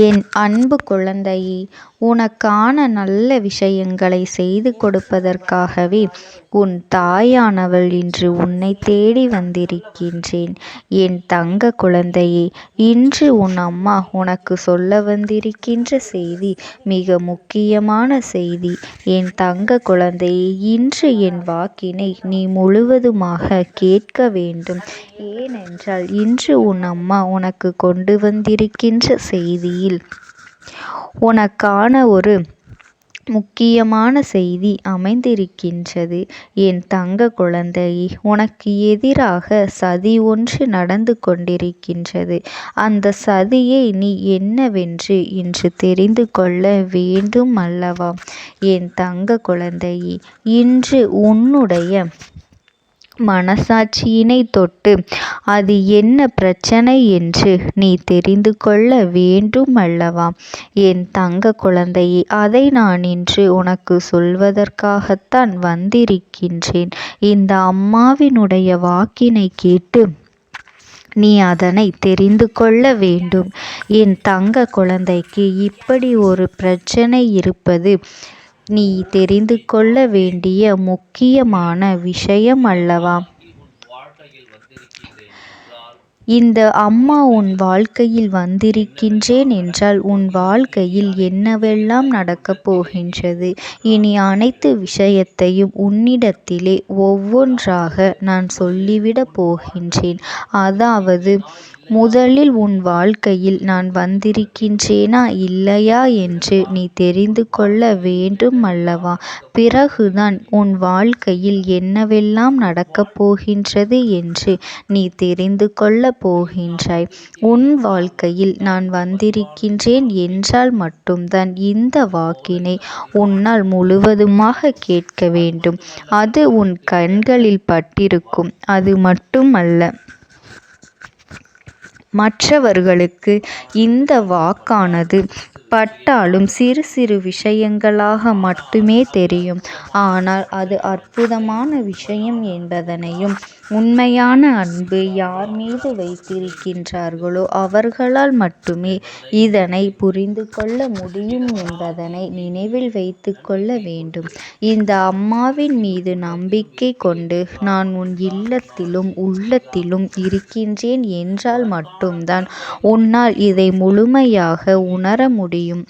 என் அன்பு குழந்தையே, உனக்கான நல்ல விஷயங்களை செய்து கொடுப்பதற்காகவே உன் தாயானவள் இன்று உன்னை தேடி வந்திருக்கின்றேன். என் தங்க குழந்தையே, இன்று உன் அம்மா உனக்கு சொல்ல வந்திருக்கின்ற செய்தி மிக முக்கியமான செய்தி. என் தங்க குழந்தையே, இன்று என் வாக்கினை நீ முழுவதுமாக கேட்க வேண்டும். ஏனென்றால் இன்று உன் அம்மா உனக்கு கொண்டு வந்திருக்கின்ற செய்தியில் உனக்கான ஒரு முக்கியமான செய்தி அமைந்திருக்கின்றது. என் தங்க குழந்தையே, உனக்கு எதிராக சதி ஒன்று நடந்து கொண்டிருக்கின்றது. அந்த சதியை நீ என்னவென்று இன்று தெரிந்து கொள்ள வேண்டும் அல்லவா? என் தங்க குழந்தையே, இன்று உன்னுடைய மனசாட்சியினை தொட்டு அது என்ன பிரச்சனை என்று நீ தெரிந்து கொள்ள வேண்டும் அல்லவா? என் தங்க குழந்தையே, அதை நான் இன்று உனக்கு சொல்வதற்காகத்தான் வந்திருக்கின்றேன். இந்த அம்மாவினுடைய வாக்கினை கேட்டு நீ அதனை தெரிந்து கொள்ள வேண்டும். என் தங்க குழந்தைக்கு இப்படி ஒரு பிரச்சனை இருப்பது நீ தெரிந்து கொள்ள வேண்டிய முக்கியமான விஷயம் அல்லவா? இந்த அம்மா உன் வாழ்க்கையில் வந்திருக்கின்றேன் என்றால் உன் வாழ்க்கையில் என்னவெல்லாம் நடக்கப் போகின்றது? இனி அனைத்து விஷயத்தையும் உன்னிடத்திலே ஒவ்வொன்றாக நான் சொல்லிவிடப் போகின்றேன். அதாவது முதலில் உன் வாழ்க்கையில் நான் வந்திருக்கின்றேனா இல்லையா என்று நீ தெரிந்து கொள்ள வேண்டும் அல்லவா? பிறகுதான் உன் வாழ்க்கையில் என்னவெல்லாம் நடக்கப் போகின்றது என்று நீ தெரிந்து கொள்ளப் போகின்றாய். உன் வாழ்க்கையில் நான் வந்திருக்கின்றேன் என்றால் மட்டும்தான் இந்த வாக்கினை உன்னால் முழுவதுமாக கேட்க வேண்டும். அது உன் கண்களில் பட்டிருக்கும். அது மட்டுமல்ல, மற்றவர்களுக்கு இந்த வாக்கானது பட்டாலும் சிறு சிறு விஷயங்களாக மட்டுமே தெரியும். ஆனால் அது அற்புதமான விஷயம் என்பதனையும், உண்மையான அன்பு யார் மீது வைத்திருக்கின்றார்களோ அவர்களால் மட்டுமே இதனை புரிந்து கொள்ள முடியும் என்பதனை நினைவில் வைத்து கொள்ள வேண்டும். இந்த அம்மாவின் மீது நம்பிக்கை கொண்டு நான் உன் இல்லத்திலும் உள்ளத்திலும் இருக்கின்றேன் என்றால் மட்டும்தான் உன்னால் இதை முழுமையாக உணர முடியும்.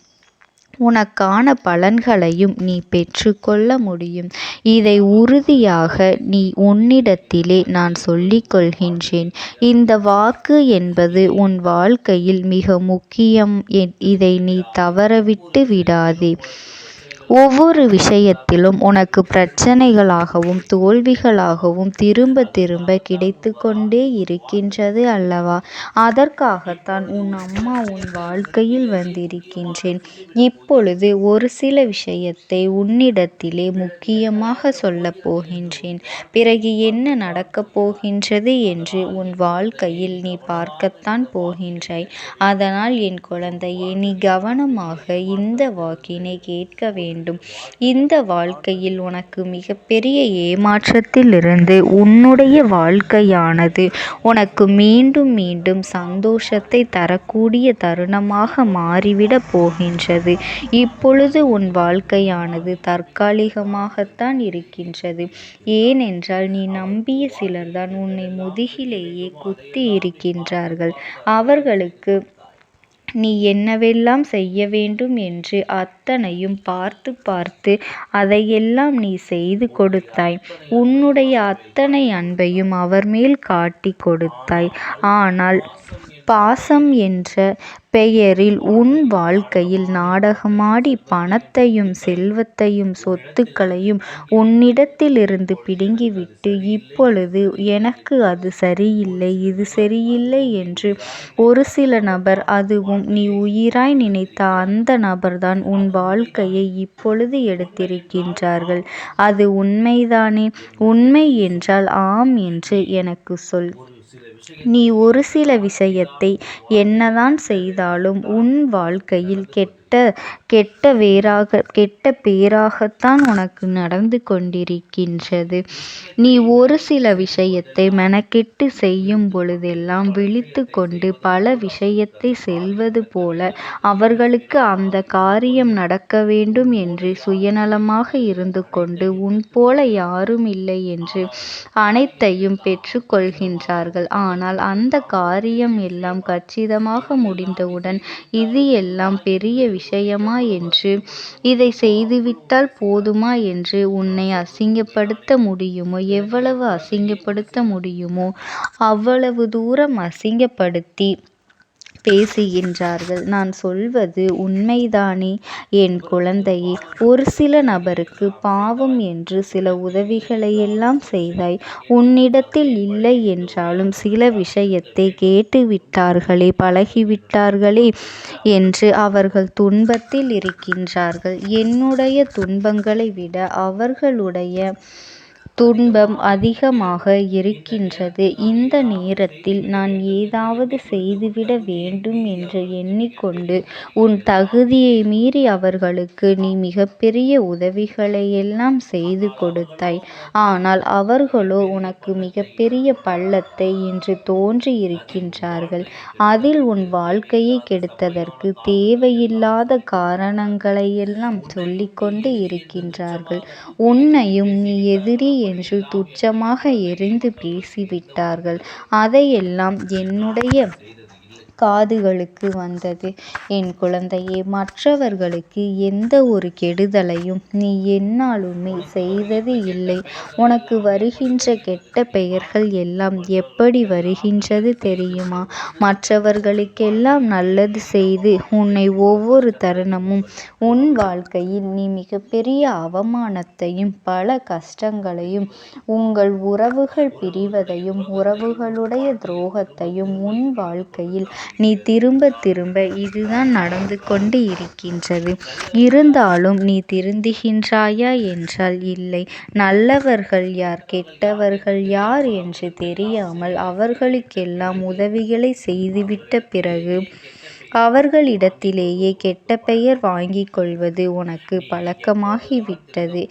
உனக்கான பலன்களையும் நீ பெற்றுக்கொள்ள முடியும். இதை உறுதியாக நீ உன்னிடத்திலே நான் சொல்லிக் கொள்கின்றேன். இந்த வாக்கு என்பது உன் வாழ்க்கையில் மிக முக்கியம். இதை நீ தவறவிட்டு விடாதே. ஒவ்வொரு விஷயத்திலும் உனக்கு பிரச்சனைகளாகவும் தோல்விகளாகவும் திரும்ப திரும்ப கிடைத்து கொண்டே இருக்கின்றது அல்லவா? அதற்காகத்தான் உன் அம்மா உன் வாழ்க்கையில் வந்திருக்கின்றேன். இப்பொழுது ஒரு சில விஷயத்தை உன்னிடத்திலே முக்கியமாக சொல்லப் போகின்றேன். பிறகு என்ன நடக்கப் போகின்றது என்று உன் வாழ்க்கையில் நீ பார்க்கத்தான் போகின்றாய். அதனால் என் குழந்தையே, நீ கவனமாக இந்த வாக்கினை கேட்க வேண்டும். இந்த வாழ்க்கையில் உனக்கு மிகப்பெரிய ஏமாற்றத்திலிருந்து உன்னுடைய வாழ்க்கையானது உனக்கு மீண்டும் மீண்டும் சந்தோஷத்தை தரக்கூடிய தருணமாக மாறிவிடப் போகின்றது. இப்பொழுது உன் வாழ்க்கையானது தற்காலிகமாகத்தான் இருக்கின்றது. ஏனென்றால் நீ நம்பிய சிலர்தான் உன்னை முதுகிலேயே குத்தி இருக்கின்றார்கள். அவர்களுக்கு நீ என்னவெல்லாம் செய்ய வேண்டும் என்று அத்தனையும் பார்த்து பார்த்து அதையெல்லாம் நீ செய்து கொடுத்தாய். உன்னுடைய அத்தனை அன்பையும் அவர் மேல் காட்டி கொடுத்தாய். ஆனால் பாசம் என்ற பெயரில் உன் வாழ்க்கையில் நாடகமாடி பணத்தையும் செல்வத்தையும் சொத்துக்களையும் உன்னிடத்திலிருந்து பிடுங்கிவிட்டு இப்பொழுது எனக்கு அது சரியில்லை, இது சரியில்லை என்று ஒரு சில நபர், அதுவும் நீ உயிராய் நினைத்த அந்த நபர்தான் உன் வாழ்க்கையை இப்பொழுது எடுத்திருக்கின்றார்கள். அது உண்மைதானே? உண்மை என்றால் ஆம் என்று எனக்கு சொல். நீ ஒரு சில விஷயத்தை என்னதான் செய்தாலும் உன் வாழ்க்கையில் கெட்ட பேராகத்தான் உனக்கு நடந்து கொண்டிருக்கின்றது. நீ ஒரு சில விஷயத்தை மெனக்கெட்டு செய்யும் பொழுதெல்லாம் விழித்து கொண்டு பல விஷயத்தை செல்வது போல அவர்களுக்கு அந்த காரியம் நடக்க வேண்டும் என்று சுயநலமாக இருந்து கொண்டு உன் போல யாரும் இல்லை என்று அனைத்தையும் பெற்றுக்கொள்கின்றார்கள். ஆனால் அந்த காரியம் எல்லாம் கச்சிதமாக முடிந்தவுடன் இது எல்லாம் பெரிய விஷயமா என்று, இதை செய்துவிட்டால் போதுமா என்று உன்னை அசிங்கப்படுத்த முடியுமோ, எவ்வளவு அசிங்கப்படுத்த முடியுமோ அவ்வளவு தூரம் அசிங்கப்படுத்தி பேசுகின்றார்கள். நான் சொல்வது உண்மைதானே என் குழந்தையே? ஒரு சில நபருக்கு பாவம் என்று சில உதவிகளையெல்லாம் செய்தாய். உன்னிடத்தில் இல்லை என்றாலும் சில விஷயத்தை கேட்டுவிட்டார்களே, பழகிவிட்டார்களே என்று அவர்கள் துன்பத்தில் இருக்கின்றார்கள். என்னுடைய துன்பங்களை விட அவர்களுடைய துன்பம் அதிகமாக இருக்கின்றது. இந்த நேரத்தில் நான் ஏதாவது செய்துவிட வேண்டும் என்று எண்ணிக்கொண்டு உன் தகுதியை மீறி அவர்களுக்கு நீ மிகப்பெரிய உதவிகளையெல்லாம் செய்து கொடுத்தாய். ஆனால் அவர்களோ உனக்கு மிகப்பெரிய பள்ளத்தை இன்று தோன்றி இருக்கின்றார்கள். அதில் உன் வாழ்க்கையை கெடுத்ததற்கு தேவையில்லாத காரணங்களையெல்லாம் சொல்லிக்கொண்டு இருக்கின்றார்கள். உன்னையும் நீ எதிரி என்று துச்சமாக எறிந்து பேசிவிட்டார்கள். அதையெல்லாம் என்னுடைய காதுகளுக்கு வந்தது. என் குழந்தையே, மற்றவர்களுக்கு எந்த ஒரு கெடுதலையும் நீ எந்நாளுமே செய்தது இல்லை. உனக்கு வருகின்ற கெட்ட பெயர்கள் எல்லாம் எப்படி வருகின்றது தெரியுமா? மற்றவர்களுக்கெல்லாம் நல்லது செய்து உன்னை ஒவ்வொரு தருணமும் உன் வாழ்க்கையில் நீ மிகப்பெரிய அவமானத்தையும் பல கஷ்டங்களையும் உங்கள் உறவுகள் பிரிவதையும் உறவுகளுடைய துரோகத்தையும் உன் வாழ்க்கையில் நீ திரும்ப திரும்ப இதுதான் நடந்து கொண்டு இருக்கின்றது. இருந்தாலும் நீ திருந்துகின்றாயா என்றால் இல்லை. நல்லவர்கள் யார், கெட்டவர்கள் யார் என்று தெரியாமல் அவர்களுக்கெல்லாம் உதவிகளை செய்துவிட்ட பிறகு அவர்களிடத்திலேயே கெட்ட பெயர் வாங்கிக் கொள்வது உனக்கு பழக்கமாகிவிட்டது.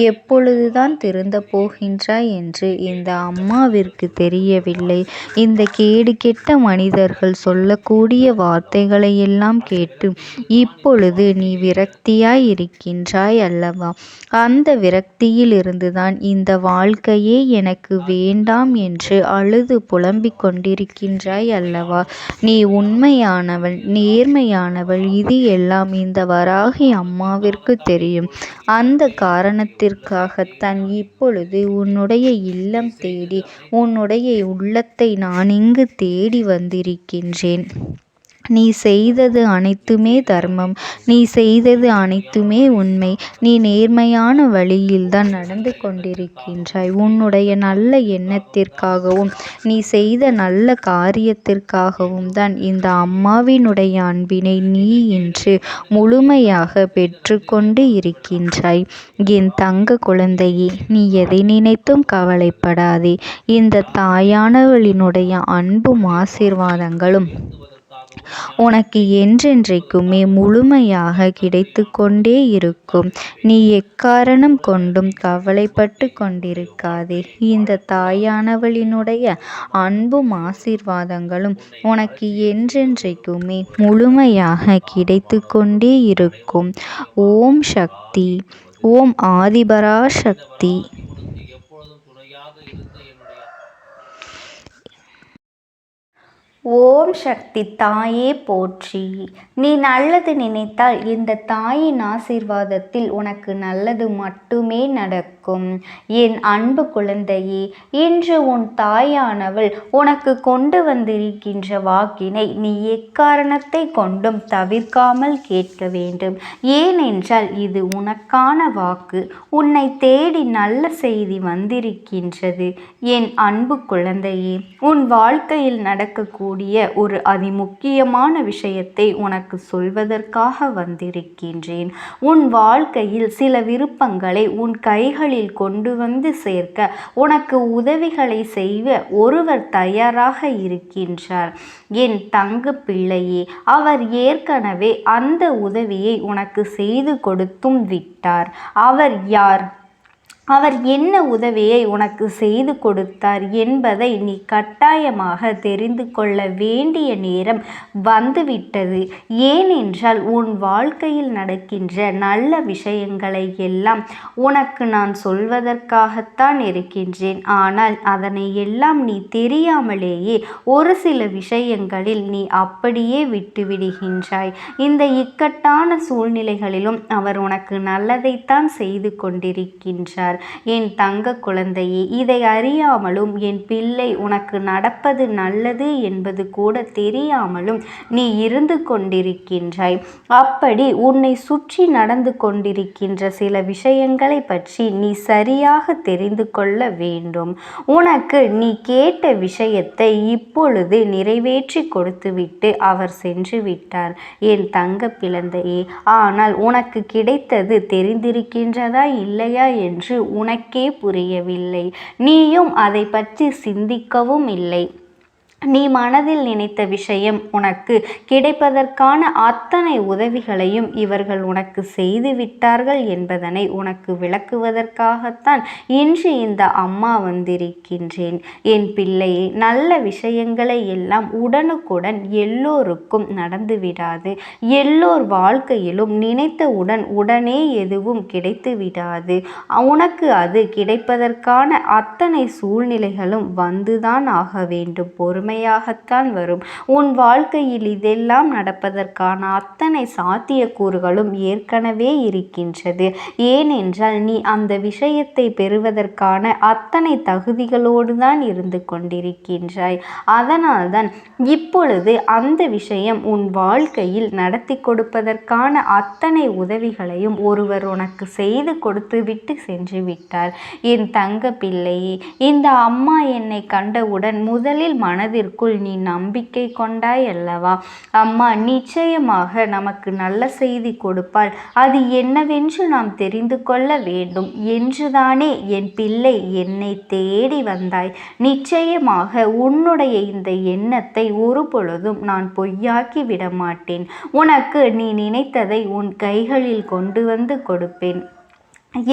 எப்பொழுதுதான் திருந்தப் போகின்றாய் என்று இந்த அம்மாவிற்கு தெரியவில்லை. இந்த கேடு கெட்ட மனிதர்கள் சொல்லக்கூடிய வார்த்தைகளையெல்லாம் கேட்டு இப்பொழுது நீ விரக்தியாய் இருக்கின்றாய் அல்லவா? அந்த விரக்தியில் இருந்துதான் இந்த வாழ்க்கையே எனக்கு வேண்டாம் என்று அழுது புலம்பிக் கொண்டிருக்கின்றாய் அல்லவா? நீ உண்மையானவள், நேர்மையானவள். இது எல்லாம் இந்த வராகி அம்மாவிற்கு தெரியும். அந்த காரணத்திற்காகத்தான் இப்பொழுது உன்னுடைய இல்லம் தேடி உன்னுடைய உள்ளத்தை நான் இங்கு தேடி வந்திருக்கின்றேன். நீ செய்தது அனைத்துமே தர்மம். நீ செய்தது அனைத்துமே உண்மை. நீ நேர்மையான வழியில்தான் நடந்து கொண்டிருக்கின்றாய். உன்னுடைய நல்ல எண்ணத்திற்காகவும் நீ செய்த நல்ல காரியத்திற்காகவும் தான் இந்த அம்மாவினுடைய அன்பினை நீ இன்று முழுமையாக பெற்றுக்கொண்டு இருக்கின்றாய். என் தங்க குழந்தையே, நீ எதை நினைத்தும் கவலைப்படாதே. இந்த தாயானவளினுடைய அன்பும் ஆசீர்வாதங்களும் உனக்கு என்றென்றைக்குமே முழுமையாக கிடைத்து கொண்டே இருக்கும். நீ எக்காரணம் கொண்டும் கவலைப்பட்டு கொண்டிருக்காதே. இந்த தாயானவளினுடைய அன்பும் ஆசீர்வாதங்களும் உனக்கு என்றென்றைக்குமே முழுமையாக கிடைத்து கொண்டே இருக்கும். ஓம் சக்தி. ஓம் ஆதிபரா சக்தி. ஓம் சக்தி தாயே போற்றி. நீ நல்லது நினைத்தால் இந்த தாயின் ஆசீர்வாதத்தில் உனக்கு நல்லது மட்டுமே நடக்கும். என் அன்பு குழந்தையே, இன்று உன் தாயானவள் உனக்கு கொண்டு வந்திருக்கின்ற வாக்கினை நீ எக்காரணத்தை கொண்டும் தவிர்க்காமல் கேட்க வேண்டும். ஏனென்றால் இது உனக்கான வாக்கு. உன்னை தேடி நல்ல செய்தி வந்திருக்கின்றது. என் அன்பு குழந்தையே, உன் வாழ்க்கையில் நடக்கக்கூடிய ஒரு அதிமுக்கியமான விஷயத்தை உனக்கு சொல்வதற்காக வந்திருக்கின்றேன். உன் வாழ்க்கையில் சில விருப்பங்களை உன் கைகளில் கைகளில் கொண்டு வந்து சேர்க்க உனக்கு உதவிகளை செய்ய ஒருவர் தயாராக இருக்கின்றார். என் தங்க பிள்ளையே, அவர் ஏற்கனவே அந்த உதவியை உனக்கு செய்து கொடுத்தும் விட்டார். அவர் யார்? அவர் என்ன உதவியை உனக்கு செய்து கொடுத்தார் என்பதை நீ கட்டாயமாக தெரிந்து கொள்ள வேண்டிய நேரம் வந்துவிட்டது. ஏனென்றால் உன் வாழ்க்கையில் நடக்கின்ற நல்ல விஷயங்களை எல்லாம் உனக்கு நான் சொல்வதற்காகத்தான் இருக்கின்றேன். ஆனால் அதனை எல்லாம் நீ தெரியாமலேயே ஒரு சில விஷயங்களில் நீ அப்படியே விட்டுவிடுகின்றாய். இந்த இக்கட்டான சூழ்நிலைகளிலும் அவர் உனக்கு நல்லதைத்தான் செய்து கொண்டிருக்கின்றார். என் தங்க குழந்தையே, இதை அறியாமலும் என் பிள்ளை உனக்கு நடப்பது நல்லது என்பது கூட தெரியாமலும் நீ இருந்து கொண்டிருக்கின்றாய். அப்படி உன்னை சுற்றி நடந்து கொண்டிருக்கின்ற சில விஷயங்களை பற்றி நீ சரியாக தெரிந்து கொள்ள வேண்டும். உனக்கு நீ கேட்ட விஷயத்தை இப்பொழுது நிறைவேற்றி கொடுத்துவிட்டு அவர் சென்று விட்டார் என் தங்க பிள்ளையே. ஆனால் உனக்கு கிடைத்தது தெரிந்திருக்கின்றதா இல்லையா என்று உனக்கே புரியவில்லை. நீயும் அதை பற்றி சிந்திக்கவும் இல்லை. நீ மனதில் நினைத்த விஷயம் உனக்கு கிடைப்பதற்கான அத்தனை உதவிகளையும் இவர்கள் உனக்கு செய்து விட்டார்கள் என்பதனை உனக்கு விளக்குவதற்காகத்தான் இன்று இந்த அம்மா வந்திருக்கின்றேன். என் பிள்ளையை, நல்ல விஷயங்களை எல்லாம் உடனுக்குடன் எல்லோருக்கும் நடந்து விடாது. எல்லோர் வாழ்க்கையிலும் நினைத்தவுடன் உடனே எதுவும் கிடைத்து விடாது. உனக்கு அது கிடைப்பதற்கான அத்தனை சூழ்நிலைகளும் வந்துதான் ஆக வேண்டும். பொறுமையாகத்தான் வரும். உன் வாழ்க்கையில் இதெல்லாம் நடப்பதற்கான அத்தனை சாத்தியக்கூறுகளும் ஏற்கனவே இருக்கின்றது. ஏனென்றால் நீ அந்த விஷயத்தை பெறுவதற்கான அத்தனை தகுதிகளோடு தான் இருந்து கொண்டிருக்கின்றாய். அதனால்தான் இப்பொழுது அந்த விஷயம் உன் வாழ்க்கையில் நடத்தி கொடுப்பதற்கான அத்தனை உதவிகளையும் ஒருவர் உனக்கு செய்து கொடுத்து விட்டு சென்று விட்டார். என் தங்க பிள்ளையே, இந்த அம்மா என்னை கண்டவுடன் முதலில் மனதிற்குள் நீ நம்பிக்கை கொண்டாய் அல்லவா? அம்மா நிச்சயமாக நமக்கு நல்ல செய்தி கொடுப்பாள், அது என்னவென்று நாம் தெரிந்து கொள்ள வேண்டும் என்றுதானே என் பிள்ளை என்னை தேடி வந்தாய். நிச்சயமாக உன்னுடைய இந்த எண்ணத்தை ஒரு பொழுதும் நான் பொய்யாக்கி விடமாட்டேன். உனக்கு நீ நினைத்ததை உன் கைகளில் கொண்டு வந்து கொடுப்பேன்.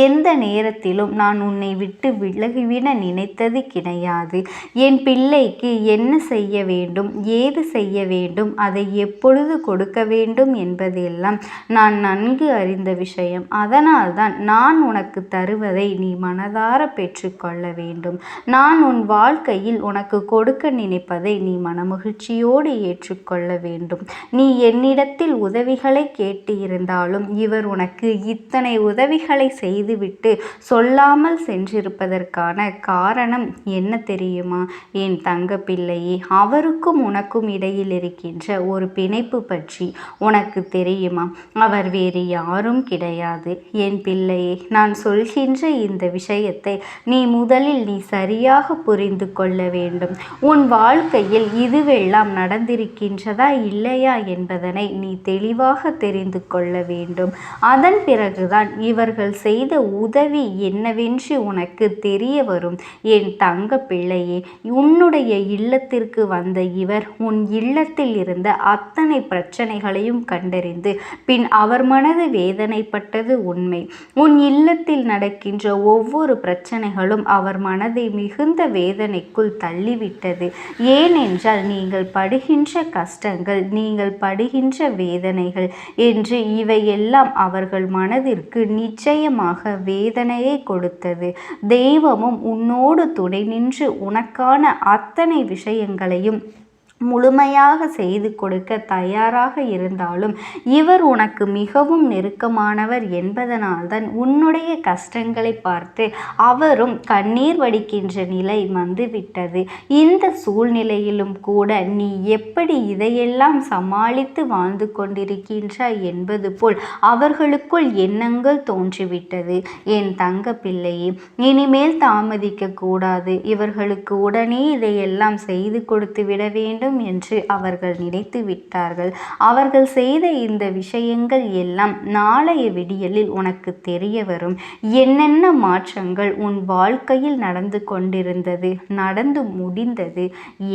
எந்த நேரத்திலும் நான் உன்னை விட்டு விலகிவிட நினைத்தது கிடையாது. என் பிள்ளைக்கு என்ன செய்ய வேண்டும், ஏது செய்ய வேண்டும், அதை எப்பொழுது கொடுக்க வேண்டும் என்பதெல்லாம் நான் நன்கு அறிந்த விஷயம். அதனால்தான் நான் உனக்கு தருவதை நீ மனதார பெற்றுக்கொள்ள வேண்டும். நான் உன் வாழ்க்கையில் உனக்கு கொடுக்க நினைப்பதை நீ மனமகிழ்ச்சியோடு ஏற்றுக்கொள்ள வேண்டும். நீ என்னிடத்தில் உதவிகளை கேட்டு இருந்தாலும் இவர் உனக்கு இத்தனை உதவிகளை செய்துவிட்டு சொல்லாமல் சென்றிருப்பதற்கான காரணம் என்ன தெரியுமா? என் தங்க பிள்ளையே, அவருக்கும் உனக்கும் இடையில் இருக்கின்ற ஒரு பிணைப்பு பற்றி உனக்கு தெரியுமா? அவர் வேறு யாரும் கிடையாது. என் பிள்ளையே, நான் சொல்கின்ற இந்த விஷயத்தை நீ சரியாக புரிந்து கொள்ள வேண்டும். உன் வாழ்க்கையில் இதுவெல்லாம் நடந்திருக்கின்றதா இல்லையா என்பதனை நீ தெளிவாக தெரிந்து கொள்ள வேண்டும். அதன் பிறகுதான் இவர்கள் செய்த உதவி என்னவென்று உனக்கு தெரிய வரும். என் தங்க பிள்ளையே, உன்னுடைய இல்லத்திற்கு வந்த இவர் உன் இல்லத்தில் இருந்த அத்தனை பிரச்சனைகளையும் கண்டறிந்து பின் அவர் மனது வேதனைப்பட்டது உண்மை. உன் இல்லத்தில் நடக்கின்ற ஒவ்வொரு பிரச்சனைகளும் அவர் மனதை மிகுந்த வேதனைக்குள் தள்ளிவிட்டது. ஏனென்றால் நீங்கள் படுகின்ற கஷ்டங்கள், நீங்கள் படுகின்ற வேதனைகள் என்று இவையெல்லாம் அவர்கள் மனதிற்கு நிச்சயமாக வேதனையை கொடுத்தது. தெய்வமும் உன்னோடு துணை நின்று உனக்கான அத்தனை விஷயங்களையும் முழுமையாக செய்து கொடுக்க தயாராக இருந்தாலும் இவர் உனக்கு மிகவும் நெருக்கமானவர் என்பதனால்தான் உன்னுடைய கஷ்டங்களை பார்த்து அவரும் கண்ணீர் வடிக்கின்ற நிலை வந்துவிட்டது. இந்த சூழ்நிலையிலும் கூட நீ எப்படி இதையெல்லாம் சமாளித்து வாழ்ந்து கொண்டிருக்கின்றாய் என்பது போல் அவர்களுக்குள் எண்ணங்கள் தோன்றிவிட்டது. என் தங்க பிள்ளையே, இனிமேல் தாமதிக்க கூடாது. இவர்களுக்கு உடனே இதையெல்லாம் செய்து கொடுத்து விட வேண்டும் வேண்டும் என்று அவர்கள் நினைத்து விட்டார்கள். அவர்கள் செய்த இந்த விஷயங்கள் எல்லாம் நாளைய விடியலில் உனக்கு தெரிய வரும். என்னென்ன மாற்றங்கள் உன் வாழ்க்கையில் நடந்து கொண்டிருந்தது, நடந்து முடிந்தது.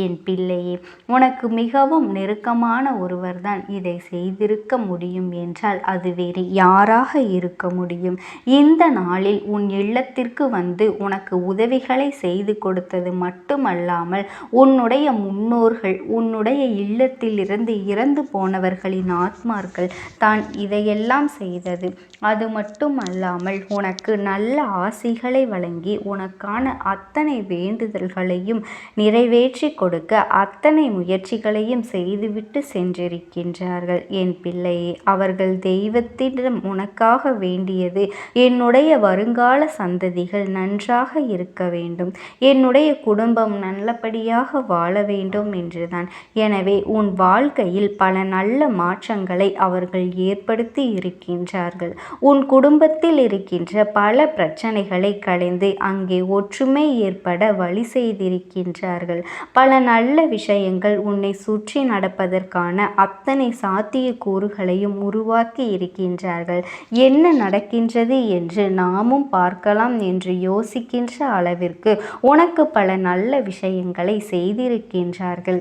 என் பிள்ளையே, உனக்கு மிகவும் நெருக்கமான ஒருவர்தான் இதை செய்திருக்க முடியும் என்றால் அது வேறு யாராக இருக்க முடியும்? இந்த நாளில் உன் இல்லத்திற்கு வந்து உனக்கு உதவிகளை செய்து கொடுத்தது மட்டுமல்லாமல் உன்னுடைய முன்னோர்கள், உன்னுடைய இல்லத்திலிருந்து இறந்து போனவர்களின் ஆத்மார்கள் தான் இதையெல்லாம் செய்தது. அது மட்டுமல்லாமல் உனக்கு நல்ல ஆசைகளை வழங்கி உனக்கான அத்தனை வேண்டுதல்களையும் நிறைவேற்றி கொடுக்க அத்தனை முயற்சிகளையும் செய்துவிட்டு சென்றிருக்கின்றார்கள். என் பிள்ளையே, அவர்கள் தெய்வத்திடம் உனக்காக வேண்டியது என்னுடைய வருங்கால சந்ததிகள் நன்றாக இருக்க வேண்டும், என்னுடைய குடும்பம் நல்லபடியாக வாழ வேண்டும் என்றுதான். எனவே உன் வாழ்க்கையில் பல நல்ல மாற்றங்களை அவர்கள் ஏற்படுத்தி இருக்கின்றார்கள். உன் குடும்பத்தில் இருக்கின்ற பல பிரச்சனைகளை களைந்து அங்கே ஒற்றுமை ஏற்பட வழி செய்திருக்கின்றார்கள். பல நல்ல விஷயங்கள் உன்னை சுற்றி நடப்பதற்கான அத்தனை சாத்திய கூறுகளையும் உருவாக்கி இருக்கின்றார்கள். என்ன நடக்கின்றது என்று நாமும் பார்க்கலாம் என்று யோசிக்கின்ற அளவிற்கு உனக்கு பல நல்ல விஷயங்களை செய்திருக்கின்றார்கள்.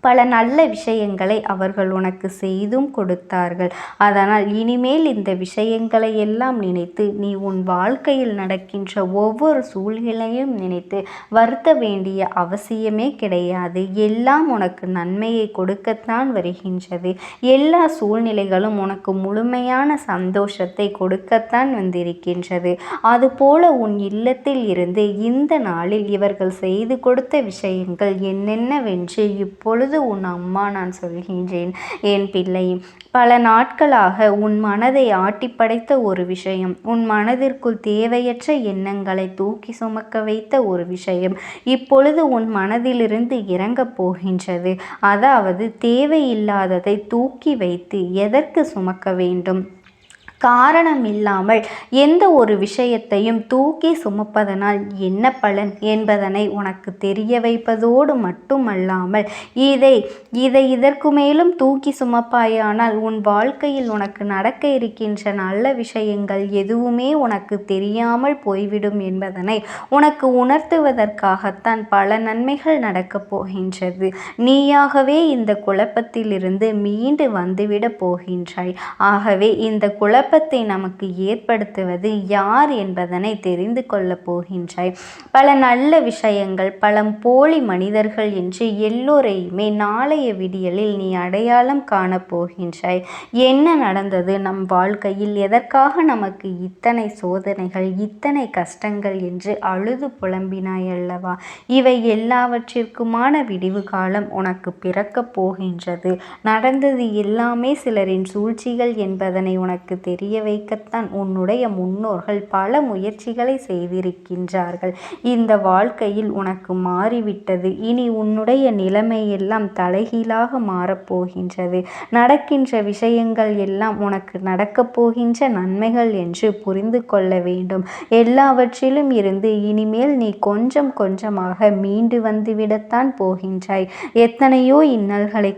பல நல்ல விஷயங்களை அவர்கள் உனக்கு செய்தும் கொடுத்தார்கள். அதனால் இனிமேல் இந்த விஷயங்களை எல்லாம் நினைத்து நீ உன் வாழ்க்கையில் நடக்கின்ற ஒவ்வொரு சூழ்நிலையும் நினைத்து வருத்த வேண்டிய அவசியமே கிடையாது. எல்லாம் உனக்கு நன்மையை கொடுக்கத்தான் வருகின்றது. எல்லா சூழ்நிலைகளும் உனக்கு முழுமையான சந்தோஷத்தை கொடுக்கத்தான் வந்திருக்கின்றது. அதுபோல உன் இல்லத்தில் இருந்து இந்த நாளில் இவர்கள் செய்து கொடுத்த விஷயங்கள் என்னென்னவென்று இப்பொழுது உன் அம்மா நான் சொல்கின்றேன். என் பிள்ளை, பல நாட்களாக உன் மனதை ஆட்டி படைத்த ஒரு விஷயம், உன் மனதிற்குள் தேவையற்ற எண்ணங்களை தூக்கி சுமக்க வைத்த ஒரு விஷயம் இப்பொழுது உன் மனதிலிருந்து இறங்கப் போகின்றது. அதாவது தேவையில்லாததை தூக்கி வைத்து எதற்கு சுமக்க வேண்டும்? காரணம் இல்லாமல் எந்த ஒரு விஷயத்தையும் தூக்கி சுமப்பதனால் என்ன பலன் என்பதனை உனக்கு தெரிய வைப்பதோடு மட்டுமல்லாமல் இதை இதற்கு மேலும் தூக்கி சுமப்பாயானால் உன் வாழ்க்கையில் உனக்கு நடக்க இருக்கின்ற நல்ல விஷயங்கள் எதுவுமே உனக்கு தெரியாமல் போய்விடும் என்பதனை உனக்கு உணர்த்துவதற்காகத்தான் பல நன்மைகள் நடக்கப் போகின்றது. நீயாகவே இந்த குழப்பத்திலிருந்து மீண்டு வந்துவிடப் போகின்றாய். ஆகவே இந்த குழப்பத்தை நமக்கு ஏற்படுத்துவது யார் என்பதனை தெரிந்து கொள்ளப் போகின்றாய். பல நல்ல விஷயங்கள், பல போலி மனிதர்கள் என்று எல்லோரையுமே நாளைய விடியலில் நீ அடையாளம் காணப் போகின்றாய். என்ன நடந்தது நம் வாழ்க்கையில், எதற்காக நமக்கு இத்தனை சோதனைகள், இத்தனை கஷ்டங்கள் என்று அழுது புலம்பினாய் அல்லவா? இவை எல்லாவற்றிற்குமான விடிவு காலம் உனக்கு பிறக்கப் போகின்றது. நடந்தது எல்லாமே சிலரின் சூழ்ச்சிகள் என்பதனை உனக்கு தெரிய வைக்கத்தான் உன்னுடைய முன்னோர்கள் பல முயற்சிகளை செய்திருக்கின்றார்கள். இந்த வாழ்க்கையில் உனக்கு மாறிவிட்டது. இனி உன்னுடைய நிலைமை எல்லாம் தலைகீழாக மாறப்போகின்றது. நடக்கின்ற விஷயங்கள் எல்லாம் உனக்கு நடக்கப் போகின்ற நன்மைகள் என்று புரிந்து கொள்ள வேண்டும். எல்லாவற்றிலும் இருந்து இனிமேல் நீ கொஞ்சம் கொஞ்சமாக மீண்டு வந்துவிடத்தான் போகின்றாய். எத்தனையோ இன்னல்களை